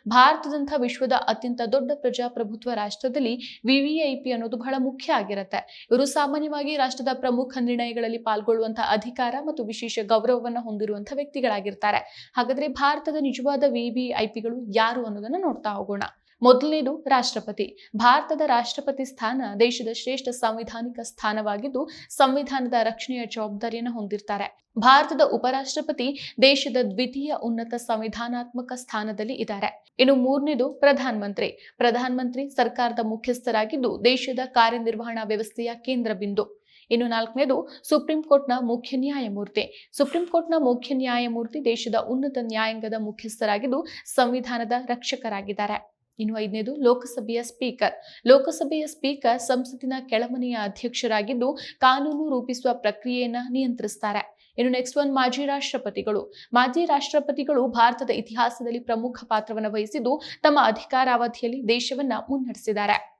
ಭಾರತದಂತಹ ವಿಶ್ವದ ಅತ್ಯಂತ ದೊಡ್ಡ ಪ್ರಜಾಪ್ರಭುತ್ವ ರಾಷ್ಟ್ರದಲ್ಲಿ ವಿವಿಐಪಿ ಅನ್ನೋದು ಬಹಳ ಮುಖ್ಯ ಆಗಿರುತ್ತೆ. ಇವರು ಸಾಮಾನ್ಯವಾಗಿ ರಾಷ್ಟ್ರದ ಪ್ರಮುಖ ನಿರ್ಣಯಗಳಲ್ಲಿ ಪಾಲ್ಗೊಳ್ಳುವಂತಹ ಅಧಿಕಾರ ಮತ್ತು ವಿಶೇಷ ಗೌರವವನ್ನು ಹೊಂದಿರುವಂತಹ ವ್ಯಕ್ತಿಗಳಾಗಿರ್ತಾರೆ. ಹಾಗಾದ್ರೆ ಭಾರತದ ನಿಜವಾದ ವಿವಿಐಪಿಗಳು ಯಾರು ಅನ್ನೋದನ್ನ ನೋಡ್ತಾ ಹೋಗೋಣ. ಮೊದಲನೇದು ರಾಷ್ಟ್ರಪತಿ. ಭಾರತದ ರಾಷ್ಟ್ರಪತಿ ಸ್ಥಾನ ದೇಶದ ಶ್ರೇಷ್ಠ ಸಂವಿಧಾನಿಕ ಸ್ಥಾನವಾಗಿದ್ದು ಸಂವಿಧಾನದ ರಕ್ಷಣೆಯ ಜವಾಬ್ದಾರಿಯನ್ನು ಹೊಂದಿರ್ತಾರೆ. ಭಾರತದ ಉಪರಾಷ್ಟ್ರಪತಿ ದೇಶದ ದ್ವಿತೀಯ ಉನ್ನತ ಸಂವಿಧಾನಾತ್ಮಕ ಸ್ಥಾನದಲ್ಲಿ ಇದ್ದಾರೆ. ಇನ್ನು ಮೂರನೇದು ಪ್ರಧಾನಮಂತ್ರಿ. ಪ್ರಧಾನಮಂತ್ರಿ ಸರ್ಕಾರದ ಮುಖ್ಯಸ್ಥರಾಗಿದ್ದು ದೇಶದ ಕಾರ್ಯನಿರ್ವಹಣಾ ವ್ಯವಸ್ಥೆಯ ಕೇಂದ್ರ ಬಿಂದು. ಇನ್ನು ನಾಲ್ಕನೇದು ಸುಪ್ರೀಂ ಕೋರ್ಟ್ನ ಮುಖ್ಯ ನ್ಯಾಯಮೂರ್ತಿ. ಸುಪ್ರೀಂ ಕೋರ್ಟ್ನ ಮುಖ್ಯ ನ್ಯಾಯಮೂರ್ತಿ ದೇಶದ ಉನ್ನತ ನ್ಯಾಯಾಂಗದ ಮುಖ್ಯಸ್ಥರಾಗಿದ್ದು ಸಂವಿಧಾನದ ರಕ್ಷಕರಾಗಿದ್ದಾರೆ. ಇನ್ನು ಐದನೇದು ಲೋಕಸಭೆಯ ಸ್ಪೀಕರ್. ಲೋಕಸಭೆಯ ಸ್ಪೀಕರ್ ಸಂಸತ್ತಿನ ಕೆಳಮನೆಯ ಅಧ್ಯಕ್ಷರಾಗಿದ್ದು ಕಾನೂನು ರೂಪಿಸುವ ಪ್ರಕ್ರಿಯೆಯನ್ನ ನಿಯಂತ್ರಿಸ್ತಾರೆ. ಇನ್ನು ನೆಕ್ಸ್ಟ್ ಒನ್ ಮಾಜಿ ರಾಷ್ಟ್ರಪತಿಗಳು. ಮಾಜಿ ರಾಷ್ಟ್ರಪತಿಗಳು ಭಾರತದ ಇತಿಹಾಸದಲ್ಲಿ ಪ್ರಮುಖ ಪಾತ್ರವನ್ನು ವಹಿಸಿದ್ದು ತಮ್ಮ ಅಧಿಕಾರಾವಧಿಯಲ್ಲಿ ದೇಶವನ್ನ ಮುನ್ನಡೆಸಿದ್ದಾರೆ.